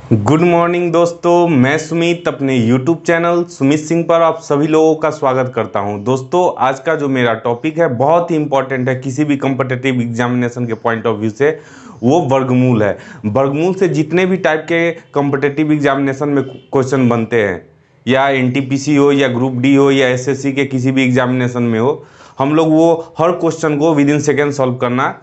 Good morning दोस्तों, मैं सुमित अपने YouTube चैनल सुमित सिंह पर आप सभी लोगों का स्वागत करता हूं। दोस्तों, आज का जो मेरा टॉपिक है बहुत ही इंपॉर्टेंट है किसी भी कम्पिटिटिव एग्जामिनेशन के पॉइंट ऑफ व्यू से। वो वर्गमूल है। वर्गमूल से जितने भी टाइप के कम्पिटिटिव एग्जामिनेशन में क्वेश्चन बनते हैं, या NTPC हो या ग्रुप डी हो या SSC के किसी भी एग्जामिनेशन में हो, हम लोग वो हर क्वेश्चन को विद इन सेकेंड सॉल्व करना,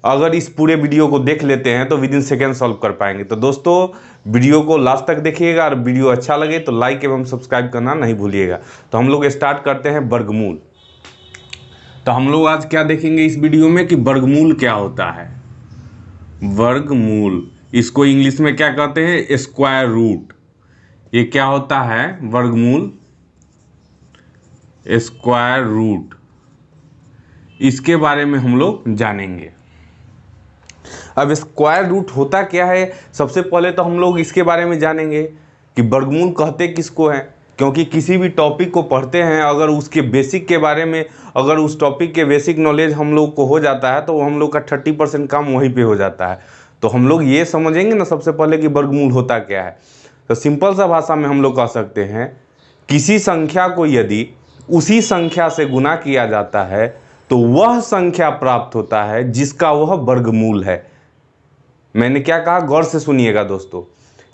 अगर इस पूरे वीडियो को देख लेते हैं तो विद इन सेकेंड सॉल्व कर पाएंगे। तो दोस्तों, वीडियो को लास्ट तक देखिएगा और वीडियो अच्छा लगे तो लाइक एवं सब्सक्राइब करना नहीं भूलिएगा। तो हम लोग स्टार्ट करते हैं वर्गमूल। तो हम लोग आज क्या देखेंगे इस वीडियो में कि वर्गमूल क्या होता है। वर्गमूल, इसको इंग्लिश में क्या कहते हैं? Square root. ये क्या होता है? वर्गमूल, स्क्वायर रूट। इसके बारे में हम लोग जानेंगे। अब स्क्वायर रूट होता क्या है, सबसे पहले तो हम लोग इसके बारे में जानेंगे कि वर्गमूल कहते किसको हैं। क्योंकि किसी भी टॉपिक को पढ़ते हैं, अगर उसके बेसिक के बारे में, अगर उस टॉपिक के बेसिक नॉलेज हम लोग को हो जाता है तो हम लोग का 30% काम वहीं पे हो जाता है। तो हम लोग ये समझेंगे ना सबसे पहले कि वर्गमूल होता क्या है। तो सिंपल सा भाषा में हम लोग कह सकते हैं, किसी संख्या को यदि उसी संख्या से गुना किया जाता है तो वह संख्या प्राप्त होता है जिसका वह वर्गमूल है। मैंने क्या कहा, गौर से सुनिएगा दोस्तों।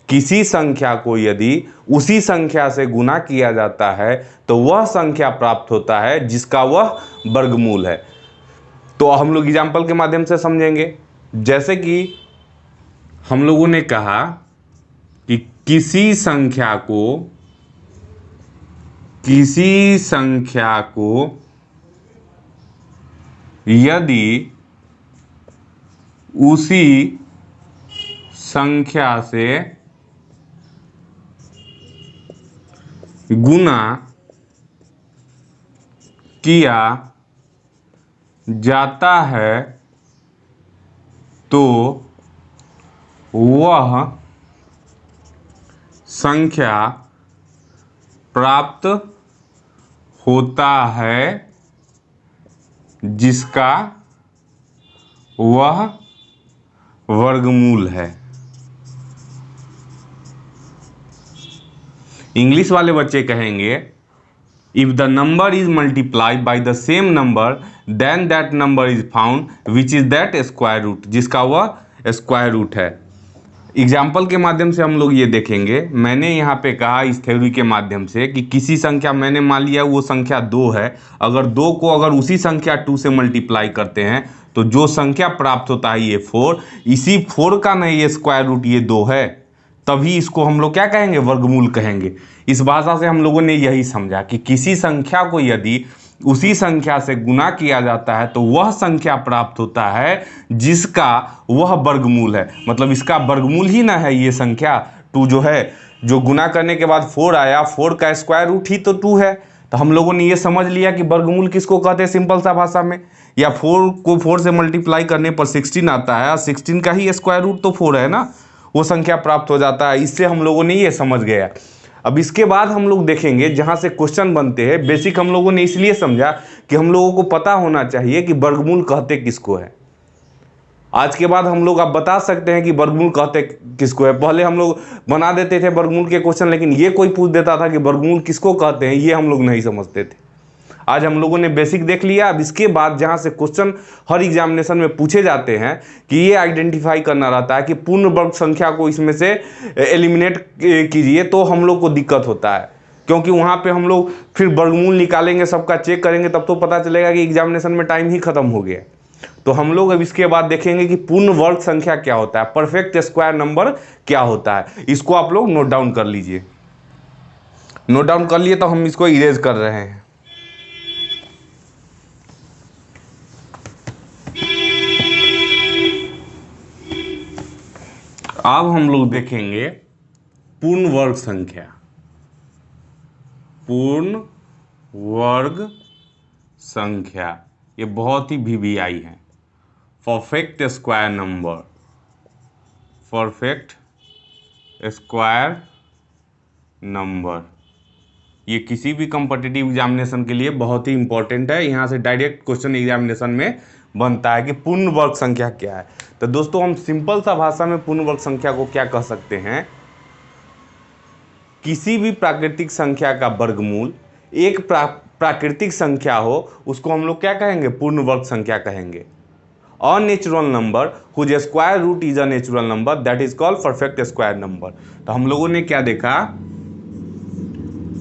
किसी संख्या को यदि उसी संख्या से गुना किया जाता है तो वह संख्या प्राप्त होता है जिसका वह वर्गमूल है। तो हम लोग एग्जाम्पल के माध्यम से समझेंगे। जैसे कि हम लोगों ने कहा कि किसी संख्या को यदि उसी संख्या से गुना किया जाता है तो वह संख्या प्राप्त होता है जिसका वह वर्गमूल है। इंग्लिश वाले बच्चे कहेंगे, if the number is multiplied by the same number then that number is found which is that square root, जिसका वह स्क्वायर रूट है। एग्जाम्पल के माध्यम से हम लोग ये देखेंगे। मैंने यहाँ पे कहा इस थ्योरी के माध्यम से कि किसी संख्या, मैंने मान लिया वो संख्या 2 है। अगर 2 को अगर उसी संख्या 2 से मल्टीप्लाई करते हैं तो जो संख्या प्राप्त होता है ये 4, इसी 4 का नहीं ये स्क्वायर रूट ये 2 है, तभी इसको हम लोग क्या कहेंगे? वर्गमूल कहेंगे। इस भाषा से हम लोगों ने यही समझा कि किसी संख्या को यदि उसी संख्या से गुना किया जाता है तो वह संख्या प्राप्त होता है जिसका वह वर्गमूल है। मतलब इसका वर्गमूल ही ना है ये संख्या 2 जो है, जो गुना करने के बाद 4 आया, 4 का स्क्वायर रूट ही तो 2 है। तो हम लोगों ने ये समझ लिया कि वर्गमूल किसको कहते हैं सिंपल सा भाषा में। या 4 को 4 से मल्टीप्लाई करने पर 16 आता है, 16 का ही स्क्वायर रूट तो 4 है ना, वो संख्या प्राप्त हो जाता है। इससे हम लोगों ने ये समझ गया। अब इसके बाद हम लोग देखेंगे जहाँ से क्वेश्चन बनते हैं। बेसिक हम लोगों ने इसलिए समझा कि हम लोगों को पता होना चाहिए कि वर्गमूल कहते किसको है। आज के बाद हम लोग अब बता सकते हैं कि वर्गमूल कहते किसको है। पहले हम लोग बना देते थे वर्गमूल के क्वेश्चन, लेकिन ये कोई पूछ देता था कि वर्गमूल किसको कहते हैं, ये हम लोग नहीं समझते थे। आज हम लोगों ने बेसिक देख लिया। अब इसके बाद जहाँ से क्वेश्चन हर एग्जामिनेशन में पूछे जाते हैं कि ये आइडेंटिफाई करना रहता है कि पूर्ण वर्ग संख्या को इसमें से एलिमिनेट कीजिए, तो हम लोग को दिक्कत होता है। क्योंकि वहाँ पे हम लोग फिर वर्गमूल निकालेंगे, सबका चेक करेंगे, तब तो पता चलेगा कि एग्जामिनेशन में टाइम ही खत्म हो गया। तो हम लोग अब इसके बाद देखेंगे कि पूर्ण वर्ग संख्या क्या होता है, परफेक्ट स्क्वायर नंबर क्या होता है। इसको आप लोग नोट डाउन कर लीजिए। नोट डाउन कर लिए तो हम इसको इरेज कर रहे हैं। अब हम लोग देखेंगे पूर्ण वर्ग संख्या। पूर्ण वर्ग संख्या ये बहुत ही VVI है। Perfect square number, perfect square number, ये किसी भी कॉम्पिटिटिव एग्जामिनेशन के लिए बहुत ही इंपॉर्टेंट है। यहाँ से डायरेक्ट क्वेश्चन एग्जामिनेशन में बनता है कि पूर्ण वर्ग संख्या क्या है। तो दोस्तों हम सिंपल सा भाषा में पूर्ण वर्ग संख्या को क्या कह सकते हैं, किसी भी प्राकृतिक संख्या का वर्गमूल एक प्राकृतिक संख्या हो उसको हम लोग क्या कहेंगे, पूर्ण वर्ग संख्या कहेंगे। A natural number whose square root is a natural number that is called perfect square number. तो हम लोगों ने क्या देखा,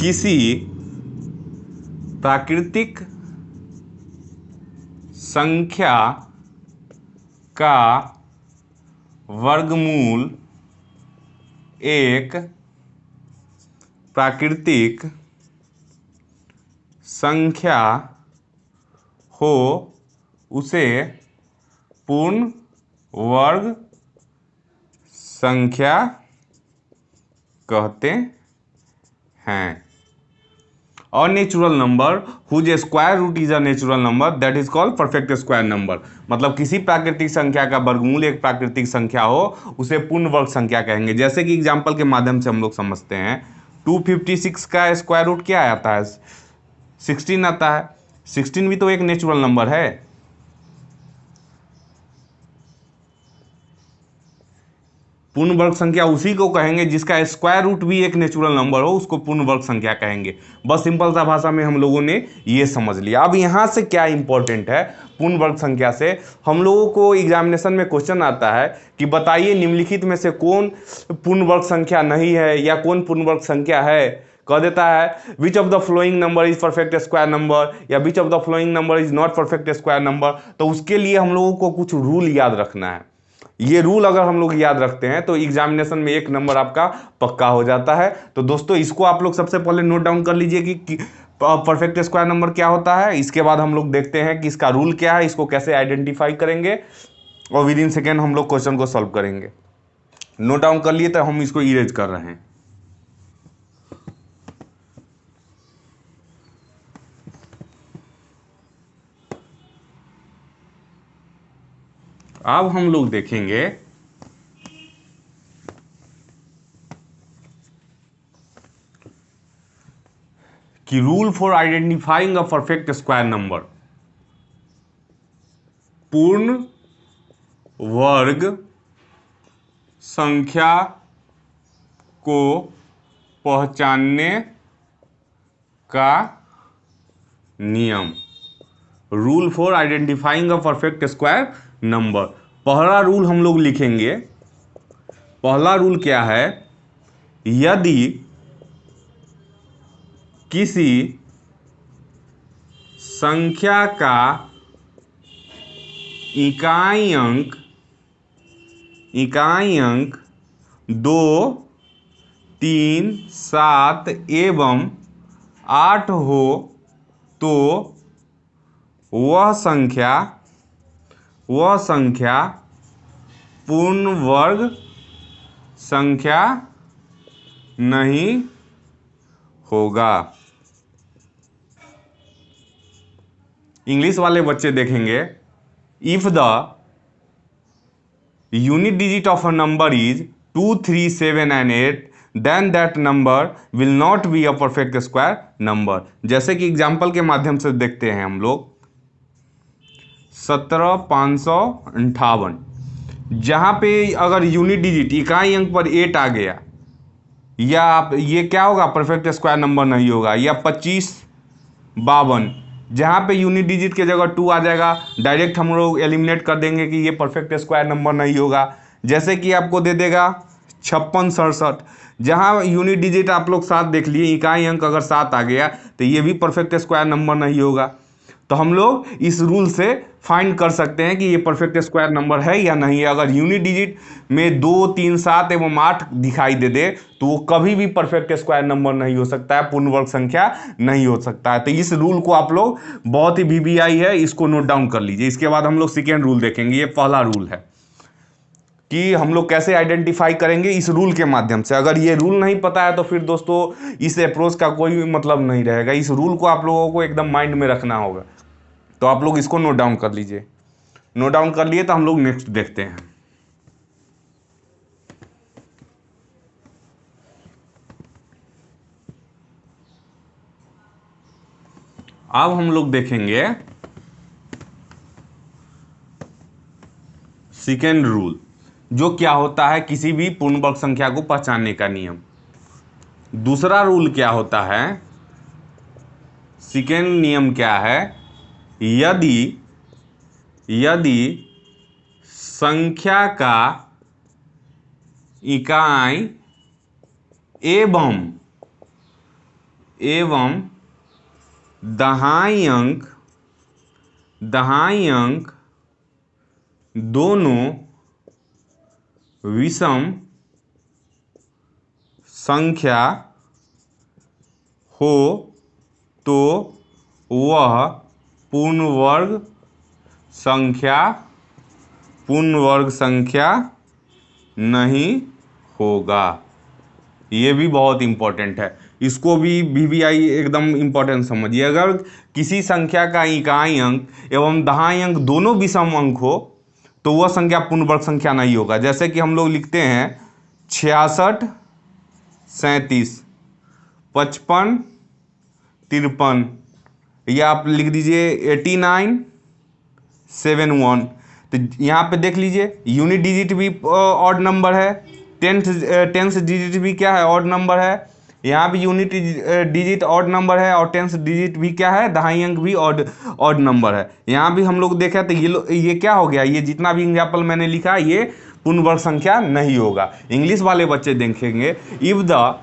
किसी प्राकृतिक संख्या का वर्गमूल एक प्राकृतिक संख्या हो उसे पूर्ण वर्ग संख्या कहते हैं। और natural number whose square root is a natural number that is called perfect square number. मतलब किसी प्राकृतिक संख्या का वर्गमूल एक प्राकृतिक संख्या हो उसे पूर्ण वर्ग संख्या कहेंगे। जैसे कि एग्जांपल के माध्यम से हम लोग समझते हैं, 256 का स्क्वायर रूट क्या आता है, 16 आता है। 16 भी तो एक नेचुरल नंबर है। पूर्ण वर्ग संख्या उसी को कहेंगे जिसका स्क्वायर रूट भी एक नेचुरल नंबर हो, उसको पूर्ण वर्ग संख्या कहेंगे। बस सिंपल सा भाषा में हम लोगों ने ये समझ लिया। अब यहाँ से क्या इंपॉर्टेंट है, पूर्ण वर्ग संख्या से हम लोगों को एग्जामिनेशन में क्वेश्चन आता है कि बताइए निम्नलिखित में से कौन पूर्ण वर्ग संख्या नहीं है या कौन पूर्ण वर्ग संख्या है। कह देता है which of the following number is perfect square number या which of the following number is not perfect square number. तो उसके लिए हम लोगों को कुछ रूल याद रखना है। ये रूल अगर हम लोग याद रखते हैं तो एग्जामिनेशन में 1 नंबर आपका पक्का हो जाता है। तो दोस्तों इसको आप लोग सबसे पहले नोट डाउन कर लीजिए कि परफेक्ट स्क्वायर नंबर क्या होता है। इसके बाद हम लोग देखते हैं कि इसका रूल क्या है, इसको कैसे आइडेंटिफाई करेंगे और विद इन सेकेंड हम लोग क्वेश्चन को सॉल्व करेंगे। नोट डाउन कर लिए तो हम इसको इरेज कर रहे हैं। अब हम लोग देखेंगे कि rule for identifying a perfect square number, पूर्ण वर्ग संख्या को पहचानने का नियम। Rule for identifying a perfect square number, पहला रूल हम लोग लिखेंगे। पहला रूल क्या है, यदि किसी संख्या का इकाई अंक 2, 3, 7 एवं 8 हो तो वह संख्या पूर्ण वर्ग संख्या नहीं होगा। इंग्लिश वाले बच्चे देखेंगे, if the unit digit of a number is 2, 3, 7 and 8 then that number will not be a perfect square number. जैसे कि एग्जाम्पल के माध्यम से देखते हैं हम लोग, 17,558 जहाँ पे अगर यूनिट डिजिट इकाई अंक पर 8 आ गया, या आप ये क्या होगा, परफेक्ट स्क्वायर नंबर नहीं होगा। या 25,52 जहाँ पे यूनिट डिजिट के जगह 2 आ जाएगा, डायरेक्ट हम लोग एलिमिनेट कर देंगे कि ये परफेक्ट स्क्वायर नंबर नहीं होगा। जैसे कि आपको दे देगा 5667 जहाँ यूनिट डिजिट आप लोग 7 देख लिए, इकाई अंक अगर 7 आ गया तो ये भी परफेक्ट स्क्वायर नंबर नहीं होगा। तो हम लोग इस रूल से फाइंड कर सकते हैं कि ये परफेक्ट स्क्वायर नंबर है या नहीं है। अगर यूनिट डिजिट में 2, 3, 7 एवं 8 दिखाई दे दे तो वो कभी भी परफेक्ट स्क्वायर नंबर नहीं हो सकता है, पूर्ण वर्ग संख्या नहीं हो सकता है। तो इस रूल को आप लोग, बहुत ही वीवीआई है, इसको नोट डाउन कर लीजिए। इसके बाद हम लोग सेकेंड रूल देखेंगे। ये पहला रूल है कि हम लोग कैसे आइडेंटिफाई करेंगे, इस रूल के माध्यम से। अगर ये रूल नहीं पता है तो फिर दोस्तों इस अप्रोच का कोई मतलब नहीं रहेगा। इस रूल को आप लोगों को एकदम माइंड में रखना होगा। तो आप लोग इसको नोट डाउन कर लीजिए। नोट डाउन कर लिए तो हम लोग नेक्स्ट देखते हैं। अब हम लोग देखेंगे सेकेंड रूल, जो क्या होता है किसी भी पूर्ण वर्ग संख्या को पहचानने का नियम। दूसरा रूल क्या होता है, सेकेंड नियम क्या है, यदि संख्या का इकाई एवं दहाई अंक दोनों विषम संख्या हो तो वह पूर्ण वर्ग संख्या नहीं होगा। ये भी बहुत इंपॉर्टेंट है, इसको भी वीवीआई एकदम इंपॉर्टेंट समझिए। अगर किसी संख्या का इकाई अंक एवं दहाई अंक दोनों विषम अंक हो तो वह संख्या पूर्ण वर्ग संख्या नहीं होगा। जैसे कि हम लोग लिखते हैं 66 37 55 53, या आप लिख दीजिए 89 71। तो यहाँ पे देख लीजिए यूनिट डिजिट भी ऑड नंबर है, टेंथ डिजिट भी क्या है, ऑड नंबर है। यहाँ भी यूनिट डिजिट ऑड नंबर है और टेंथ डिजिट भी क्या है, दहाई अंक भी ऑड नंबर है। यहाँ भी हम लोग देखा तो ये क्या हो गया, ये जितना भी एग्जाम्पल मैंने लिखा ये पूर्ण वर्ग संख्या नहीं होगा। इंग्लिश वाले बच्चे देखेंगे, if the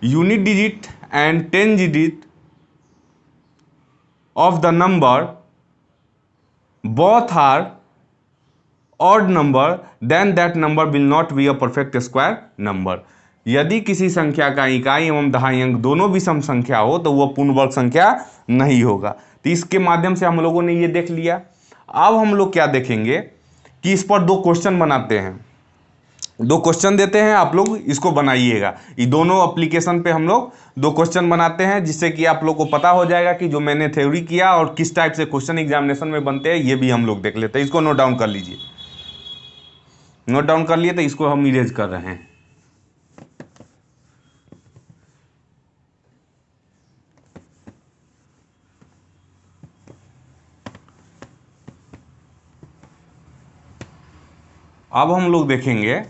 unit digit and 10 digit of the number both are odd number then that number will not be a perfect square number। यदि किसी संख्या का इकाई एवं दहाई अंक दोनों विषम संख्या हो तो वह पूर्ण वर्ग संख्या नहीं होगा। तो इसके माध्यम से हम लोगों ने ये देख लिया। अब हम लोग क्या देखेंगे कि इस पर दो क्वेश्चन बनाते हैं, दो क्वेश्चन देते हैं, आप लोग इसको बनाइएगा। ये दोनों एप्लीकेशन पे हम लोग दो क्वेश्चन बनाते हैं, जिससे कि आप लोग को पता हो जाएगा कि जो मैंने थ्योरी किया और किस टाइप से क्वेश्चन एग्जामिनेशन में बनते हैं, ये भी हम लोग देख लेते हैं। इसको नोट डाउन कर लीजिए। नोट डाउन कर लिए तो इसको हम इरेज कर रहे हैं। अब हम लोग देखेंगे,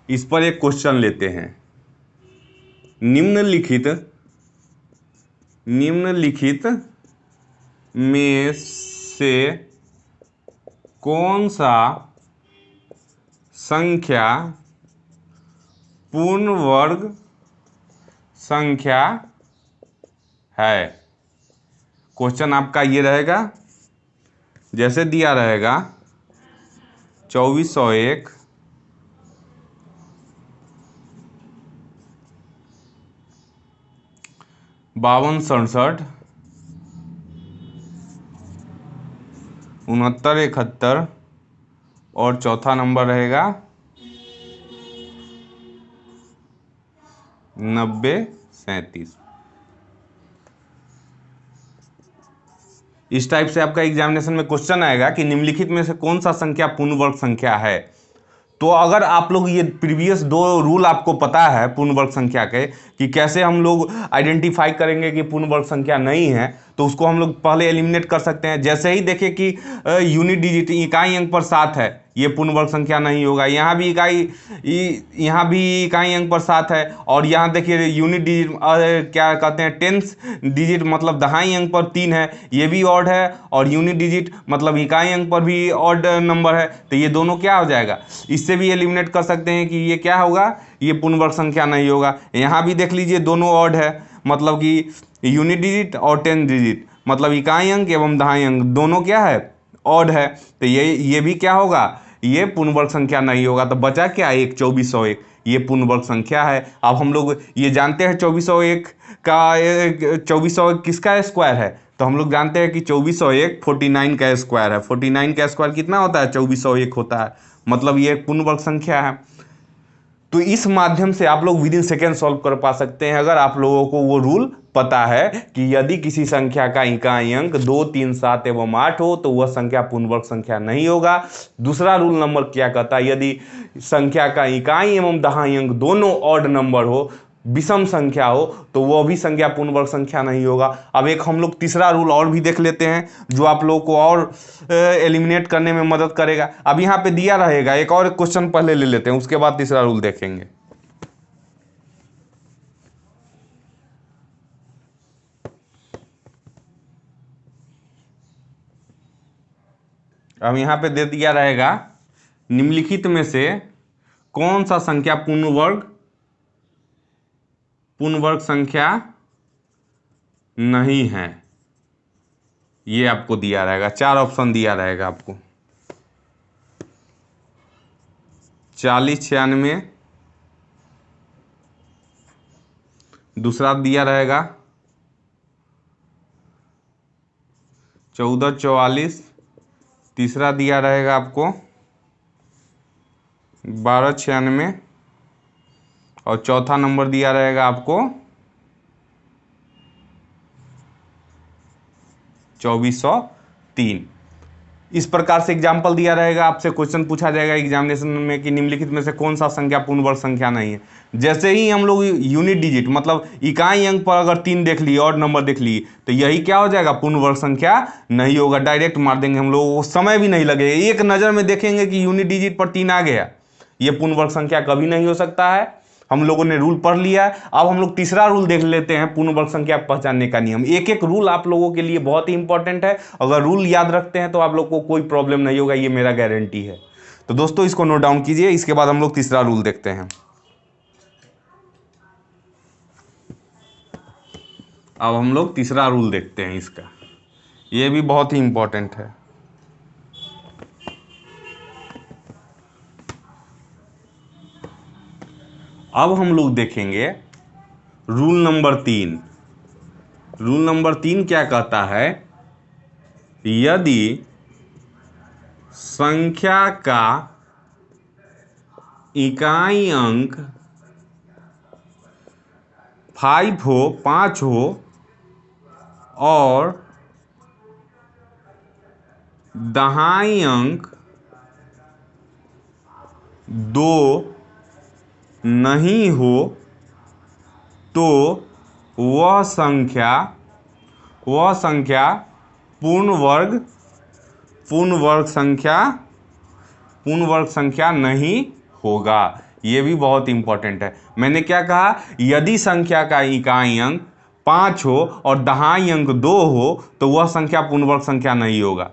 इस पर एक क्वेश्चन लेते हैं। निम्नलिखित में से कौन सा संख्या पूर्ण वर्ग संख्या है। क्वेश्चन आपका ये रहेगा, जैसे दिया रहेगा 2401 52 67 69 71 और चौथा नंबर रहेगा 90 37। इस टाइप से आपका एग्जामिनेशन में क्वेश्चन आएगा कि निम्नलिखित में से कौन सा संख्या पूर्ण वर्ग संख्या है। तो अगर आप लोग ये प्रीवियस दो रूल आपको पता है पूर्ण वर्ग संख्या के, कि कैसे हम लोग आइडेंटिफाई करेंगे कि पूर्ण वर्ग संख्या नहीं है, तो उसको हम लोग पहले एलिमिनेट कर सकते हैं। जैसे ही देखें कि यूनिट डिजिट इकाई अंक पर 7 है, ये पूर्ण वर्ग संख्या नहीं होगा। यहाँ भी इकाई अंक पर 7 है, और यहाँ देखिए यूनिट डिजिट क्या कहते हैं, टेंथ डिजिट मतलब दहाई अंक पर 3 है, ये भी ऑड है, और यूनिट डिजिट मतलब इकाई अंक पर भी ऑड नंबर है। तो ये दोनों क्या हो जाएगा, इससे भी एलिमिनेट कर सकते हैं कि ये क्या होगा, ये पूर्ण वर्ग संख्या नहीं होगा। यहाँ भी देख लीजिए दोनों ऑड है, मतलब कि यूनिट डिजिट और 10 डिजिट मतलब इकाई अंक एवं दहाई अंक दोनों क्या है, ऑड है। तो ये भी क्या होगा, ये पूर्ण वर्ग संख्या नहीं होगा। तो बचा क्या, एक 2401, ये पूर्ण वर्ग संख्या है। अब हम लोग ये जानते हैं 2401 किसका स्क्वायर है, तो हम लोग जानते हैं कि 2401 49 का स्क्वायर है। 49 का स्क्वायर कितना होता है, 2401 होता है, मतलब ये एक पूर्ण वर्ग संख्या है। तो इस माध्यम से आप लोग विद इन सेकेंड सॉल्व कर पा सकते हैं, अगर आप लोगों को वो रूल पता है कि यदि किसी संख्या का इकाई अंक 2 3 7 एवं 8 हो तो वह संख्या पूर्ण वर्ग संख्या नहीं होगा। दूसरा रूल नंबर क्या कहता है, यदि संख्या का इकाई एवं दहाई अंक दोनों ऑड नंबर हो विषम संख्या हो तो वह भी संख्या पूर्ण वर्ग संख्या नहीं होगा। अब एक हम लोग तीसरा रूल और भी देख लेते हैं जो आप लोगों को और एलिमिनेट करने में मदद करेगा। अब यहाँ पे दिया रहेगा, एक और क्वेश्चन पहले ले लेते हैं, उसके बाद तीसरा रूल देखेंगे। अब यहाँ पे दे दिया रहेगा, निम्नलिखित में से कौन सा संख्या पूर्ण वर्ग संख्या नहीं है। ये आपको दिया रहेगा, 4 ऑप्शन दिया रहेगा आपको, 40 96, दूसरा दिया रहेगा 14 44, तीसरा दिया रहेगा आपको 12 96 और चौथा नंबर दिया रहेगा आपको 2403। इस प्रकार से एग्जाम्पल दिया रहेगा, आपसे क्वेश्चन पूछा जाएगा एग्जामिनेशन में कि निम्नलिखित में से कौन सा संख्या पूर्ण वर्ग संख्या नहीं है। जैसे ही हम लोग यूनिट डिजिट मतलब इकाई अंक पर अगर 3 देख लिए और नंबर देख लिए तो यही क्या हो जाएगा, पूर्ण वर्ग संख्या नहीं होगा। डायरेक्ट मार देंगे हम लोग, वो समय भी नहीं लगेगा, एक नज़र में देखेंगे कि यूनिट डिजिट पर 3 आ गया, ये पूर्ण वर्ग संख्या कभी नहीं हो सकता है। हम लोगों ने रूल पढ़ लिया है। अब हम लोग तीसरा रूल देख लेते हैं, पूर्ण वर्ग संख्या पहचानने का नियम। एक एक रूल आप लोगों के लिए बहुत ही इंपॉर्टेंट है, अगर रूल याद रखते हैं तो आप लोग को कोई प्रॉब्लम नहीं होगा, ये मेरा गारंटी है। तो दोस्तों इसको नोट डाउन कीजिए, इसके बाद हम लोग तीसरा रूल देखते हैं। अब हम लोग तीसरा रूल देखते हैं इसका, ये भी बहुत ही इंपॉर्टेंट है। अब हम लोग देखेंगे रूल नंबर 3। रूल नंबर 3 क्या कहता है, यदि संख्या का इकाई अंक 5 हो और दहाई अंक 2 नहीं हो तो वह संख्या पूर्ण वर्ग संख्या नहीं होगा। ये भी बहुत इंपॉर्टेंट है। मैंने क्या कहा, यदि संख्या का इकाई अंक 5 हो और दहाई अंक 2 हो तो वह संख्या पूर्ण वर्ग संख्या नहीं होगा।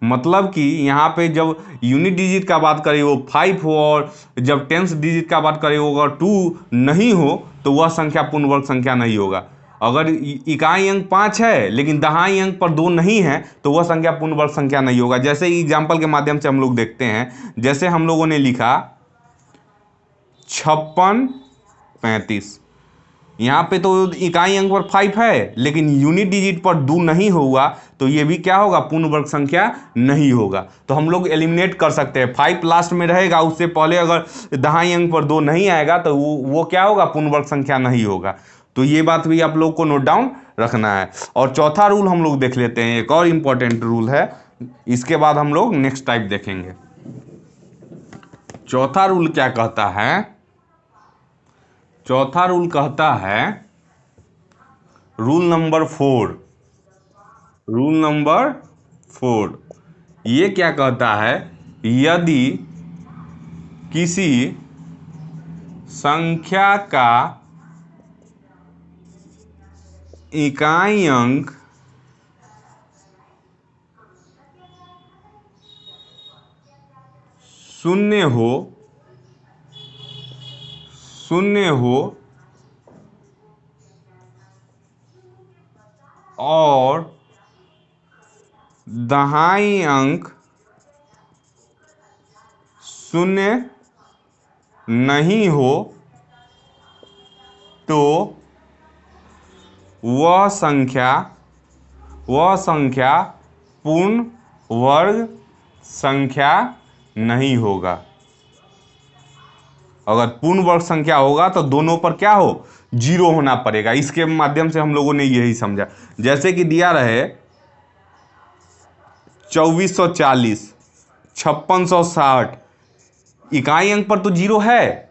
मतलब कि यहाँ पे जब यूनिट डिजिट का बात करें वो 5 हो और जब टेंस डिजिट का बात करें वो अगर 2 नहीं हो तो वह संख्या पूर्ण वर्ग संख्या नहीं होगा। अगर इकाई अंक 5 है लेकिन दहाई अंक पर 2 नहीं है तो वह संख्या पूर्ण वर्ग संख्या नहीं होगा। जैसे एग्जाम्पल के माध्यम से हम लोग देखते हैं, जैसे हम लोगों ने लिखा 56 35, यहाँ पे तो इकाई अंक पर 5 है लेकिन यूनिट डिजिट पर 2 नहीं हुआ तो ये भी क्या होगा, पूर्ण वर्ग संख्या नहीं होगा। तो हम लोग एलिमिनेट कर सकते हैं, 5 लास्ट में रहेगा, उससे पहले अगर दहाई अंक पर 2 नहीं आएगा तो वो क्या होगा, पूर्ण वर्ग संख्या नहीं होगा। तो ये बात भी आप लोग को नोट डाउन रखना है। और चौथा रूल हम लोग देख लेते हैं, एक और इम्पोर्टेंट रूल है, इसके बाद हम लोग नेक्स्ट टाइप देखेंगे। चौथा रूल क्या कहता है, चौथा रूल कहता है रूल नंबर 4। रूल नंबर 4 ये क्या कहता है, यदि किसी संख्या का इकाई अंक शून्य हो और दहाई अंक 0 नहीं हो तो वह संख्या पूर्ण वर्ग संख्या नहीं होगा। अगर पूर्ण वर्ग संख्या होगा तो दोनों पर क्या हो, 0 होना पड़ेगा। इसके माध्यम से हम लोगों ने यही समझा। जैसे कि दिया रहे 2440, 5660, इकाई अंक पर तो 0 है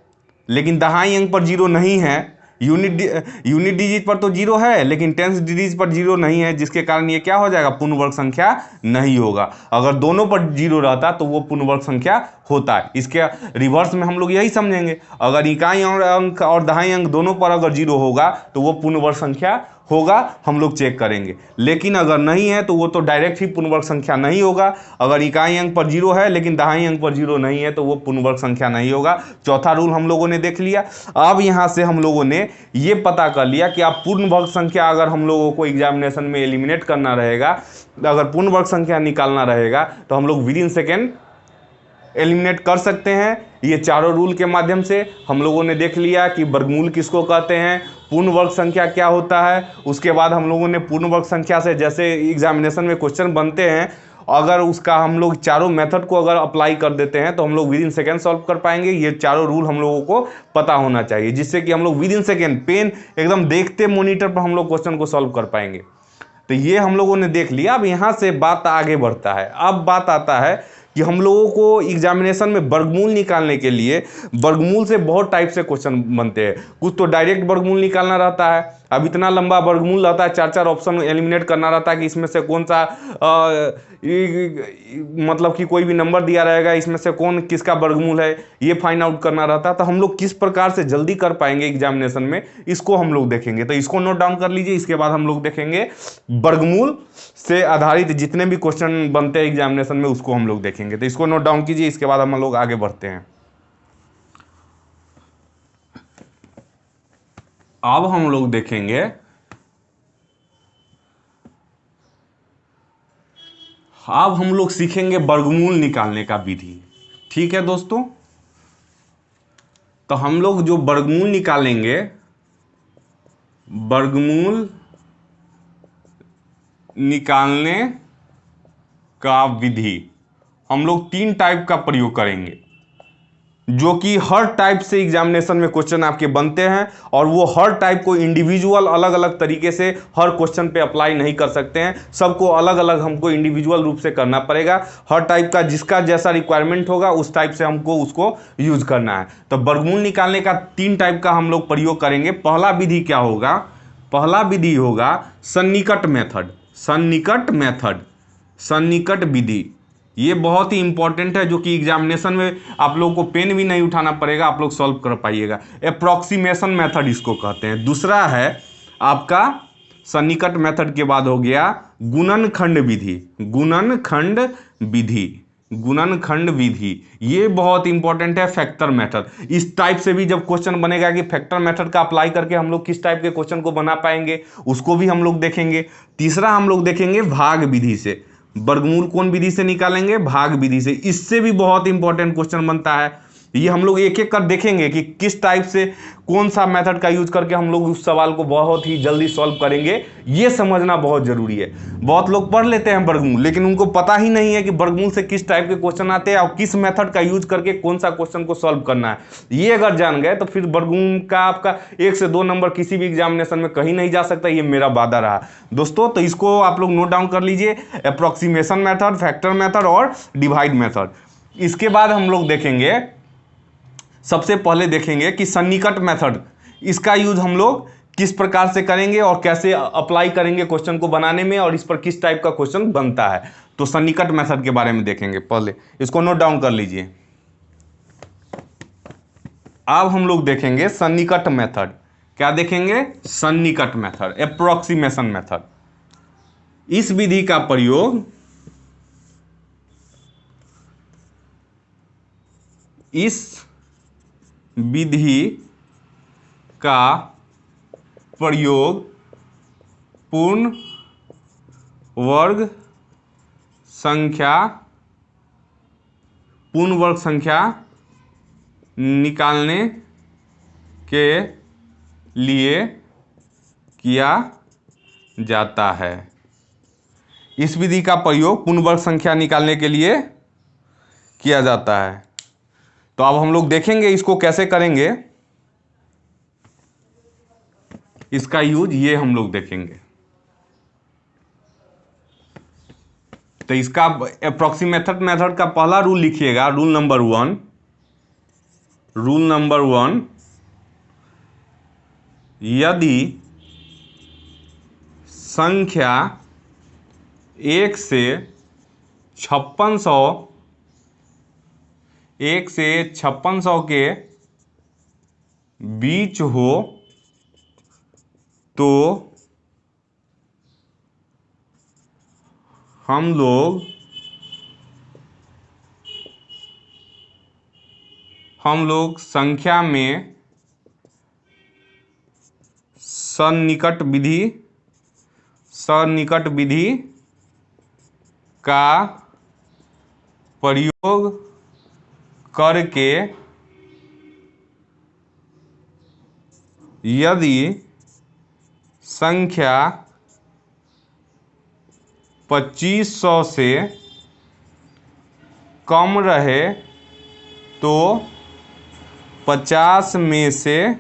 लेकिन दहाई अंक पर 0 नहीं है यूनिट डिजिट पर तो जीरो है, लेकिन टेंस डिजिट पर जीरो नहीं है, जिसके कारण ये क्या हो जाएगा, पूर्ण वर्ग संख्या नहीं होगा। अगर दोनों पर जीरो रहता तो वो पूर्ण वर्ग संख्या होता है। इसके रिवर्स में हम लोग यही समझेंगे, अगर इकाई अंक और दहाई अंक दोनों पर अगर जीरो होगा तो वो पूर्ण वर्ग संख्या होगा, हम लोग चेक करेंगे। लेकिन अगर नहीं है तो वो तो डायरेक्ट ही पूर्ण वर्ग संख्या नहीं होगा। अगर इकाई अंक पर जीरो है लेकिन दहाई अंक पर जीरो नहीं है तो वो पूर्ण वर्ग संख्या नहीं होगा। चौथा रूल हम लोगों ने देख लिया। अब यहाँ से हम लोगों ने ये पता कर लिया कि आप पूर्ण वर्ग संख्या अगर हम लोगों को एग्जामिनेशन में एलिमिनेट करना रहेगा, अगर पूर्ण वर्ग संख्या निकालना रहेगा तो हम लोग विद इन सेकेंड एलिमिनेट कर सकते हैं। ये चारों रूल के माध्यम से हम लोगों ने देख लिया कि वर्गमूल किसको कहते हैं, पूर्ण वर्ग संख्या क्या होता है। उसके बाद हम लोगों ने पूर्ण वर्ग संख्या से जैसे एग्जामिनेशन में क्वेश्चन बनते हैं, अगर उसका हम लोग चारों मेथड को अगर अप्लाई कर देते हैं तो हम लोग विद इन सेकेंड सॉल्व कर पाएंगे। ये चारों रूल हम लोगों को पता होना चाहिए, जिससे कि हम लोग विद इन सेकेंड पेन एकदम देखते मॉनिटर पर हम लोग क्वेश्चन को सॉल्व कर पाएंगे। तो ये हम लोगों ने देख लिया। अब यहाँ से बात आगे बढ़ता है। अब बात आता है कि हम लोगों को एग्जामिनेशन में वर्गमूल निकालने के लिए वर्गमूल से बहुत टाइप से क्वेश्चन बनते हैं। कुछ तो डायरेक्ट वर्गमूल निकालना रहता है, अब इतना लंबा वर्गमूल रहता है, चार चार ऑप्शन एलिमिनेट करना रहता है कि इसमें से कौन सा मतलब कि कोई भी नंबर दिया रहेगा, इसमें से कौन किसका वर्गमूल है ये फाइंड आउट करना रहता है। तो हम लोग किस प्रकार से जल्दी कर पाएंगे एग्जामिनेशन में, इसको हम लोग देखेंगे। तो इसको नोट डाउन कर लीजिए। इसके बाद हम लोग देखेंगे वर्गमूल से आधारित जितने भी क्वेश्चन बनते हैं एग्जामिनेशन में, उसको हम लोग देखेंगे। तो इसको नोट डाउन कीजिए। इसके बाद हम लोग आगे बढ़ते हैं। अब हम लोग देखेंगे अब हम लोग सीखेंगे वर्गमूल निकालने का विधि। ठीक है दोस्तों, तो हम लोग जो वर्गमूल निकालेंगे, वर्गमूल निकालने का विधि हम लोग तीन टाइप का प्रयोग करेंगे, जो कि हर टाइप से एग्जामिनेशन में क्वेश्चन आपके बनते हैं, और वो हर टाइप को इंडिविजुअल अलग अलग तरीके से हर क्वेश्चन पे अप्लाई नहीं कर सकते हैं। सबको अलग अलग हमको इंडिविजुअल रूप से करना पड़ेगा। हर टाइप का जिसका जैसा रिक्वायरमेंट होगा उस टाइप से हमको उसको यूज करना है। तो वर्गमूल निकालने का तीन टाइप का हम लोग प्रयोग करेंगे। पहला विधि क्या होगा, पहला विधि होगा सन्निकट मेथड। सन्निकट मेथड, सन्निकट विधि, ये बहुत ही इंपॉर्टेंट है, जो कि एग्जामिनेशन में आप लोगों को पेन भी नहीं उठाना पड़ेगा, आप लोग सॉल्व कर पाइएगा। अप्रॉक्सीमेशन मेथड इसको कहते हैं। दूसरा है आपका सन्निकट मेथड के बाद हो गया गुणनखंड विधि। गुणनखंड विधि, गुणनखंड विधि ये बहुत इंपॉर्टेंट है। फैक्टर मेथड, इस टाइप से भी जब क्वेश्चन बनेगा कि फैक्टर मेथड का अप्लाई करके हम लोग किस टाइप के क्वेश्चन को बना पाएंगे, उसको भी हम लोग देखेंगे। तीसरा हम लोग देखेंगे भाग विधि से। वर्गमूल कौन विधि से निकालेंगे, भाग विधि से। इससे भी बहुत इंपॉर्टेंट क्वेश्चन बनता है। ये हम लोग एक एक कर देखेंगे कि किस टाइप से कौन सा मेथड का यूज करके हम लोग उस सवाल को बहुत ही जल्दी सॉल्व करेंगे, ये समझना बहुत जरूरी है। बहुत लोग पढ़ लेते हैं वर्गमूल, लेकिन उनको पता ही नहीं है कि वर्गमूल से किस टाइप के क्वेश्चन आते हैं और किस मेथड का यूज करके कौन सा क्वेश्चन को सॉल्व करना है। ये अगर जान गए तो फिर वर्गमूल का आपका 1 से 2 नंबर किसी भी एग्जामिनेशन में कहीं नहीं जा सकता, ये मेरा वादा रहा दोस्तों। तो इसको आप लोग नोट डाउन कर लीजिए, अप्रोक्सीमेशन मेथड, फैक्टर मेथड और डिवाइड मेथड। इसके बाद हम लोग देखेंगे, सबसे पहले देखेंगे कि सन्निकट मेथड, इसका यूज हम लोग किस प्रकार से करेंगे और कैसे अप्लाई करेंगे क्वेश्चन को बनाने में, और इस पर किस टाइप का क्वेश्चन बनता है। तो सन्निकट मेथड के बारे में देखेंगे। पहले इसको नोट डाउन कर लीजिए। अब हम लोग देखेंगे सन्निकट मेथड। क्या देखेंगे, सन्निकट मेथड, अप्रोक्सीमेशन मेथड। इस विधि का प्रयोग, इस विधि का प्रयोग पूर्ण वर्ग संख्या, पूर्ण वर्ग संख्या निकालने के लिए किया जाता है। इस विधि का प्रयोग पूर्ण वर्ग संख्या निकालने के लिए किया जाता है। तो अब हम लोग देखेंगे इसको कैसे करेंगे, इसका यूज ये हम लोग देखेंगे। तो इसका अप्रोक्सीमेशन मेथड का पहला रूल लिखिएगा, रूल नंबर 1। रूल नंबर 1, यदि संख्या 1 से 5600 के बीच हो तो हम लोग संख्या में सन्निकट विधि का प्रयोग करके यदि संख्या 2500 से कम रहे तो 50 में से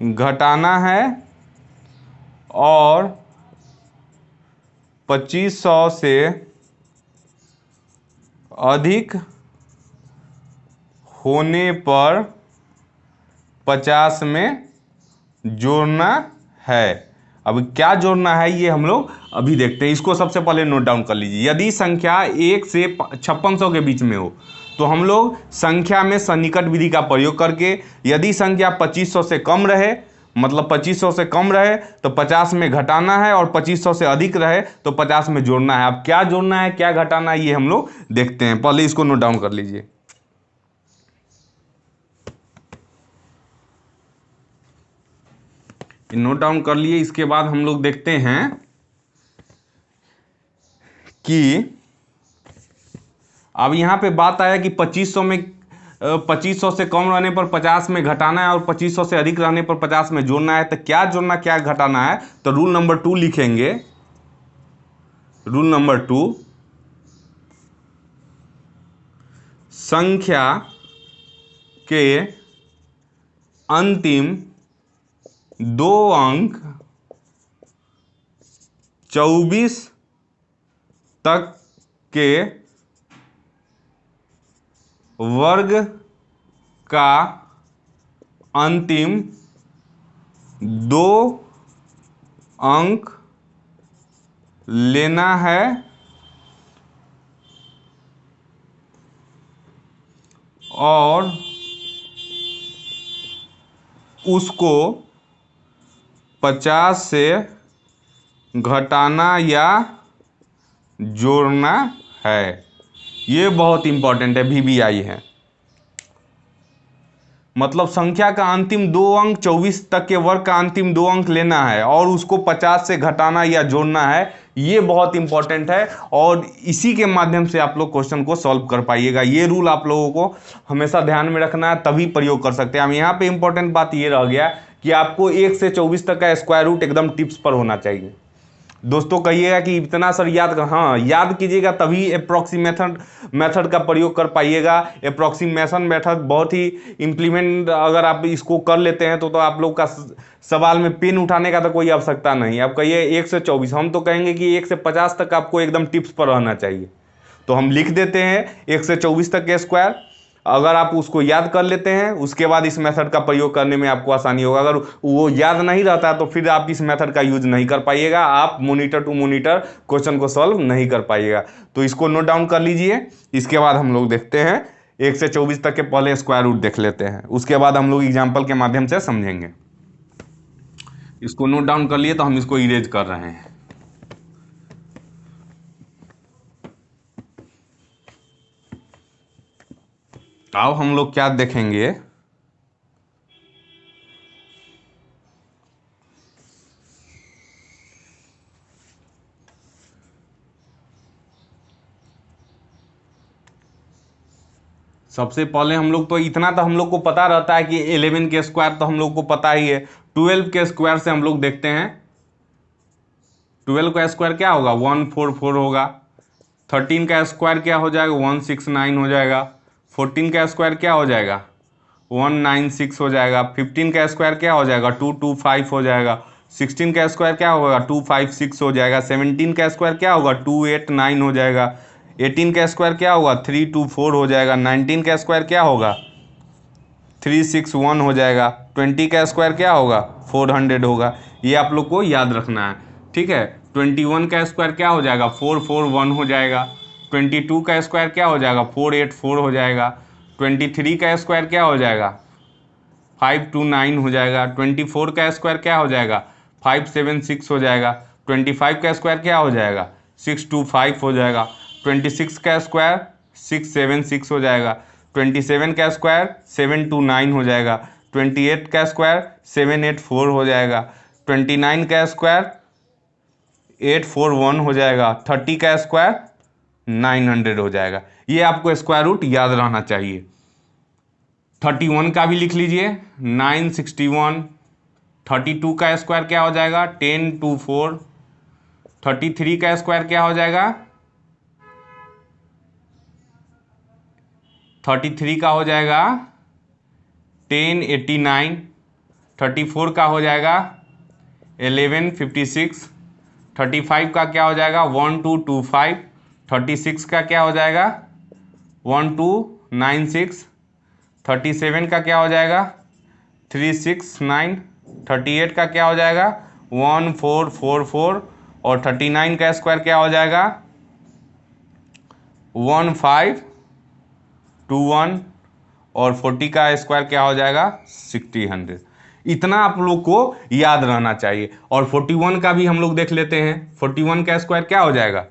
घटाना है और 2500 से अधिक होने पर 50 में जोड़ना है। अब क्या जोड़ना है ये हम लोग अभी देखते हैं। इसको सबसे पहले नोट डाउन कर लीजिए। यदि संख्या 1 से 5600 के बीच में हो तो हम लोग संख्या में सन्निकट विधि का प्रयोग करके यदि संख्या 2500 से कम रहे, मतलब 2500 से कम रहे तो 50 में घटाना है और 2500 से अधिक रहे तो 50 में जोड़ना है। अब क्या जोड़ना है क्या घटाना है ये हम लोग देखते हैं। पहले इसको नोट डाउन कर लीजिए। नोट डाउन कर लिए। इसके बाद हम लोग देखते हैं कि अब यहाँ पे बात आया कि 2500 से कम रहने पर 50 में घटाना है और 2500 से अधिक रहने पर 50 में जोड़ना है। तो क्या जोड़ना क्या घटाना है, तो रूल नंबर 2 लिखेंगे। रूल नंबर 2, संख्या के अंतिम 2 अंक 24 तक के वर्ग का अंतिम 2 अंक लेना है और उसको 50 से घटाना या जोड़ना है। ये बहुत इंपॉर्टेंट है, VBI है। मतलब संख्या का अंतिम 2 अंक 24 तक के वर्ग का अंतिम 2 अंक लेना है और उसको 50 से घटाना या जोड़ना है। ये बहुत इंपॉर्टेंट है और इसी के माध्यम से आप लोग क्वेश्चन को सॉल्व कर पाइएगा। ये रूल आप लोगों को हमेशा ध्यान में रखना है, तभी प्रयोग कर सकते हैं। अब यहाँ पे इंपॉर्टेंट बात ये रह गया कि आपको 1 से 24 तक का स्क्वायर रूट एकदम टिप्स पर होना चाहिए। दोस्तों कहिएगा कि इतना सर याद, हाँ याद कीजिएगा तभी अप्रॉक्सीमेशन मेथड का प्रयोग कर पाइएगा। अप्रॉक्सीमेशन मेथड बहुत ही इम्प्लीमेंट, अगर आप इसको कर लेते हैं तो आप लोग का सवाल में पेन उठाने का तो कोई आवश्यकता नहीं। आप कहिए 1 से 24, हम तो कहेंगे कि 1 से 50 तक आपको एकदम टिप्स पर रहना चाहिए। तो हम लिख देते हैं 1 से 24 तक के स्क्वायर। अगर आप उसको याद कर लेते हैं उसके बाद इस मेथड का प्रयोग करने में आपको आसानी होगा। अगर वो याद नहीं रहता तो फिर आप इस मेथड का यूज नहीं कर पाइएगा, आप मॉनिटर टू मॉनिटर क्वेश्चन को सॉल्व नहीं कर पाइएगा। तो इसको नोट डाउन कर लीजिए। इसके बाद हम लोग देखते हैं 1 से 24 तक के पहले स्क्वायर रूट देख लेते हैं, उसके बाद हम लोग एग्जाम्पल के माध्यम से समझेंगे। इसको नोट डाउन कर लिए तो हम इसको इरेज कर रहे हैं। अब हम लोग क्या देखेंगे, सबसे पहले हम लोग तो इतना तो हम लोग को पता रहता है कि 11 के स्क्वायर तो हम लोग को पता ही है। 12 के स्क्वायर से हम लोग देखते हैं 12 का स्क्वायर क्या होगा 144 होगा। 13 का स्क्वायर क्या हो जाएगा 169 हो जाएगा। 14 का स्क्वायर क्या हो जाएगा 196 हो जाएगा। 15 का स्क्वायर क्या हो जाएगा 225 हो जाएगा। 16 का स्क्वायर क्या होगा 256 हो जाएगा। 17 का स्क्वायर क्या होगा 289 हो जाएगा। 18 का स्क्वायर क्या होगा 324 हो जाएगा। 19 का स्क्वायर क्या होगा 361 हो जाएगा। 20 का स्क्वायर क्या होगा 400 होगा। ये आप लोग को याद रखना है, ठीक है। 21 का स्क्वायर क्या हो जाएगा 441 हो जाएगा। 22 का स्क्वायर क्या हो जाएगा 484 हो जाएगा। 23 का स्क्वायर क्या हो जाएगा 529 हो जाएगा। 24 का स्क्वायर क्या हो जाएगा 576 हो जाएगा। 25 का स्क्वायर क्या हो जाएगा 625 हो जाएगा। 26 का स्क्वायर 676 हो जाएगा। 27 का स्क्वायर 729 हो जाएगा। 28 का स्क्वायर 784 हो जाएगा। 29 का स्क्वायर 841 हो जाएगा। 30 का स्क्वायर 900 हो जाएगा। ये आपको स्क्वायर रूट याद रहना चाहिए। 31 का भी लिख लीजिए 961। 32 का स्क्वायर क्या हो जाएगा 1024। 33 का स्क्वायर क्या हो जाएगा 33 का हो जाएगा 1089। 34 का हो जाएगा 1156। 35 का क्या हो जाएगा 1225। 36 का क्या हो जाएगा 1296। 37 का क्या हो जाएगा 369। 38 का क्या हो जाएगा 1444। और 39 का स्क्वायर क्या हो जाएगा 1521। और 40 का स्क्वायर क्या हो जाएगा 1600। इतना आप लोग को याद रहना चाहिए। और 41 का भी हम लोग देख लेते हैं। 41 का स्क्वायर क्या हो जाएगा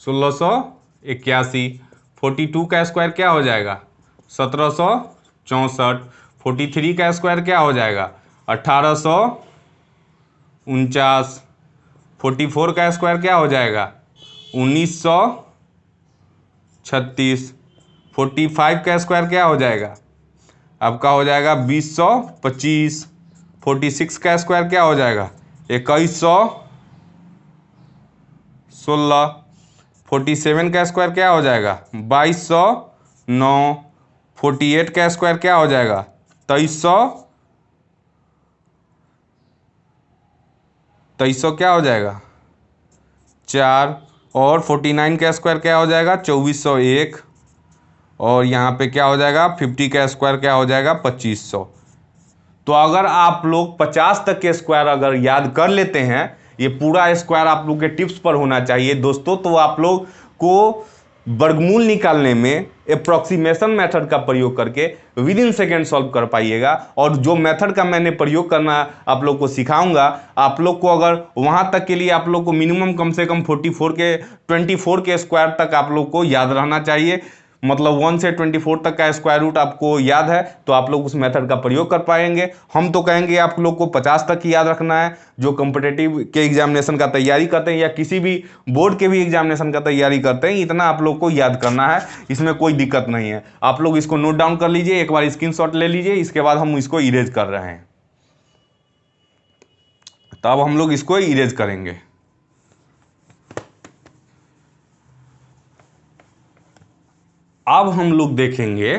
1681। 42 का स्क्वायर क्या हो जाएगा 1764। 43 का स्क्वायर क्या हो जाएगा 1849। 44 का स्क्वायर क्या हो जाएगा 1936। 45 का स्क्वायर क्या हो जाएगा आपका हो जाएगा 2025। 46 का स्क्वायर क्या हो जाएगा 2116। 47 का स्क्वायर क्या हो जाएगा 2209। 48 का स्क्वायर क्या हो जाएगा 2300 क्या हो जाएगा 4। और 49 का स्क्वायर क्या हो जाएगा 2401। और यहाँ पे क्या हो जाएगा 50 का स्क्वायर क्या हो जाएगा 2500। तो अगर आप लोग 50 तक के स्क्वायर अगर याद कर लेते हैं, ये पूरा स्क्वायर आप लोग के टिप्स पर होना चाहिए दोस्तों, तो आप लोग को वर्गमूल निकालने में अप्रॉक्सीमेशन मेथड का प्रयोग करके विद इन सेकेंड सॉल्व कर पाइएगा। और जो मेथड का मैंने प्रयोग करना आप लोग को सिखाऊंगा, आप लोग को अगर वहां तक के लिए आप लोग को मिनिमम कम से कम 24 के स्क्वायर तक आप लोग को याद रहना चाहिए। मतलब 1 से 24 तक का स्क्वायर रूट आपको याद है तो आप लोग उस मेथड का प्रयोग कर पाएंगे। हम तो कहेंगे आप लोग को 50 तक ही याद रखना है। जो कॉम्पिटिटिव के एग्जामिनेशन का तैयारी करते हैं या किसी भी बोर्ड के भी एग्जामिनेशन का तैयारी करते हैं, इतना आप लोग को याद करना है, इसमें कोई दिक्कत नहीं है। आप लोग इसको नोट डाउन कर लीजिए, एक बार स्क्रीनशॉट ले लीजिए, इसके बाद हम इसको इरेज कर रहे हैं। तो अब हम लोग इसको इरेज करेंगे। अब हम लोग देखेंगे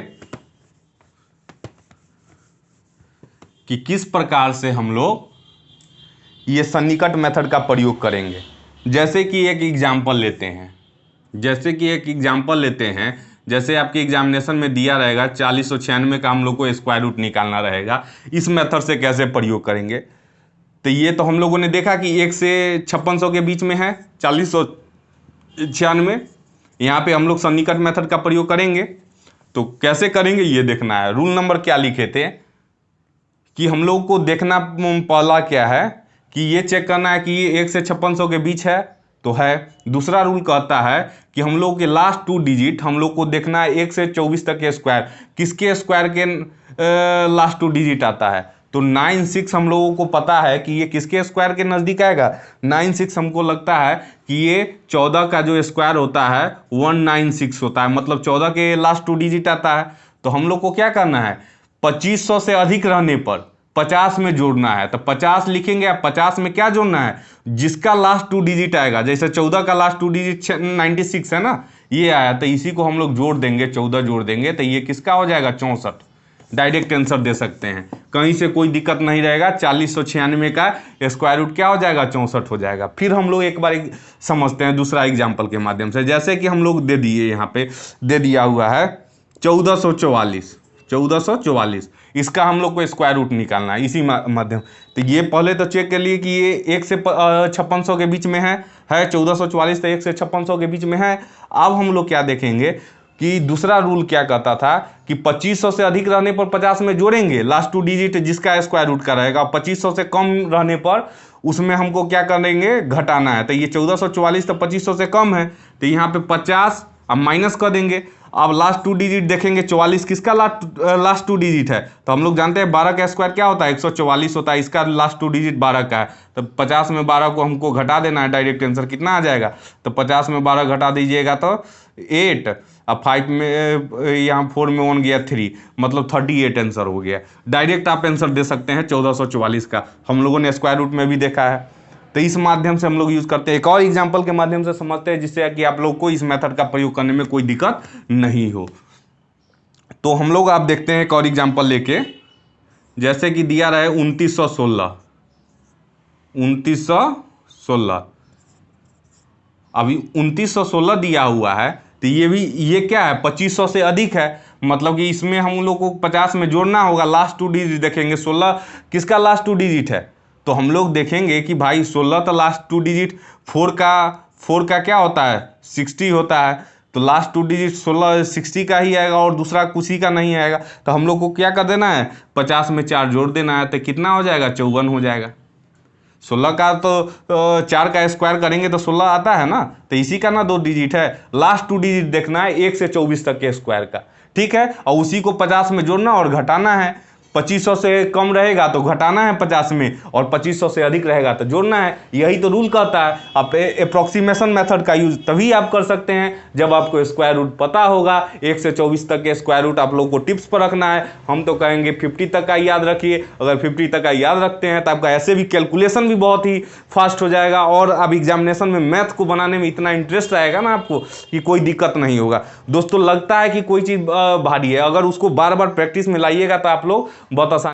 कि किस प्रकार से हम लोग ये सन्निकट मेथड का प्रयोग करेंगे। जैसे कि एक एग्जाम्पल लेते हैं, जैसे आपके एग्जामिनेशन में दिया रहेगा 4096 का हम लोग को स्क्वायर रूट निकालना रहेगा। इस मेथड से कैसे प्रयोग करेंगे, तो ये तो हम लोगों ने देखा कि 1 से 5600 के बीच में है 4096। यहाँ पे हम लोग सन्निकट मेथड का प्रयोग करेंगे। तो कैसे करेंगे ये देखना है। रूल नंबर क्या लिखे थे कि हम लोग को देखना पहला क्या है कि ये चेक करना है कि ये 1 से 5600 के बीच है तो है। दूसरा रूल कहता है कि हम लोग के लास्ट 2 डिजिट हम लोग को देखना है 1 से 24 तक के स्क्वायर, किसके स्क्वायर के लास्ट 2 डिजिट आता है। तो 96 हम लोगों को पता है कि ये किसके स्क्वायर के नज़दीक आएगा। 96 हमको लगता है कि ये 14 का जो स्क्वायर होता है 196 होता है, मतलब 14 के लास्ट 2 डिजिट आता है। तो हम लोग को क्या करना है 2500 से अधिक रहने पर 50 में जोड़ना है। तो 50 लिखेंगे, अब 50 में क्या जोड़ना है जिसका लास्ट 2 डिजिट आएगा। जैसे 14 का लास्ट 2 डिजिट 96 है ना, ये आया तो इसी को हम लोग जोड़ देंगे, 14 जोड़ देंगे तो ये किसका हो जाएगा 64। डायरेक्ट आंसर दे सकते हैं, कहीं से कोई दिक्कत नहीं रहेगा। 4096 का स्क्वायर रूट क्या हो जाएगा 64 हो जाएगा। फिर हम लोग एक बार समझते हैं दूसरा एग्जाम्पल के माध्यम से। जैसे कि हम लोग दे दिए, यहाँ पे दे दिया हुआ है 1444। 1444। इसका हम लोग को स्क्वायर रूट निकालना है इसी माध्यम। तो ये पहले तो चेक कर लिए कि ये 1 से 5600 के बीच में है 1444 तो 1 से 5600 के बीच में है। अब हम लोग क्या देखेंगे कि दूसरा रूल क्या कहता था कि 2500 से अधिक रहने पर 50 में जोड़ेंगे लास्ट 2 डिजिट जिसका स्क्वायर रूट का रहेगा, 2500 से कम रहने पर उसमें हमको क्या करेंगे, घटाना है। तो ये 1444 तो 2500 से कम है, तो यहाँ पे 50 अब माइनस कर देंगे। अब लास्ट 2 डिजिट देखेंगे, 44 किसका लास्ट 2 डिजिट है, तो हम लोग जानते हैं 12 का स्क्वायर क्या होता है, 144 होता है। इसका लास्ट 2 डिजिट 12 का है, तो 50 में 12 को हमको घटा देना है। डायरेक्ट आंसर कितना आ जाएगा, तो 50 में 12 घटा दीजिएगा तो 8, अब 5 में यहाँ 4 में 1 गया 3, मतलब 38 आंसर हो गया। डायरेक्ट आप आंसर दे सकते हैं 1444 का, हम लोगों ने स्क्वायर रूट में भी देखा है। तो इस माध्यम से हम लोग यूज़ करते हैं। एक और एग्जांपल के माध्यम से समझते हैं जिससे कि आप लोग को इस मेथड का प्रयोग करने में कोई दिक्कत नहीं हो। तो हम लोग आप देखते हैं एक और एग्जांपल लेके, जैसे कि दिया रहा है 2916। अभी 2916 दिया हुआ है, तो ये क्या है, 2500 से अधिक है, मतलब कि इसमें हम लोग को 50 में जोड़ना होगा। लास्ट 2 डिजिट देखेंगे, 16 किसका लास्ट 2 डिजिट है, तो हम लोग देखेंगे कि भाई 16 तो लास्ट 2 डिजिट, 4 का क्या होता है, 60 होता है, तो लास्ट 2 डिजिट 16 60 का ही आएगा और दूसरा किसी का नहीं आएगा। तो हम लोग को क्या कर देना है, 50 में 4 जोड़ देना है, तो कितना हो जाएगा, 54 हो जाएगा। 16 का तो 4 का स्क्वायर करेंगे तो 16 आता है ना, तो इसी का ना 2 डिजिट है। लास्ट 2 डिजिट देखना है 1 से 24 तक के स्क्वायर का, ठीक है, और उसी को 50 में जोड़ना और घटाना है। 2500 से कम रहेगा तो घटाना है 50 में, और 2500 से अधिक रहेगा तो जोड़ना है। यही तो रूल कहता है। आप अप्रोक्सीमेशन मेथड का यूज तभी आप कर सकते हैं जब आपको स्क्वायर रूट पता होगा। 1 से 24 तक के स्क्वायर रूट आप लोगों को टिप्स पर रखना है। हम तो कहेंगे 50 तक का याद रखिए। अगर 50 तक का याद रखते हैं तो आपका ऐसे भी कैलकुलेशन भी बहुत ही फास्ट हो जाएगा, और अब एग्जामिनेशन में मैथ को बनाने में इतना इंटरेस्ट आएगा ना आपको कि कोई दिक्कत नहीं होगा। दोस्तों, लगता है कि कोई चीज़ भारी है, अगर उसको बार बार प्रैक्टिस में लाइएगा तो आप लोग बहुत आसान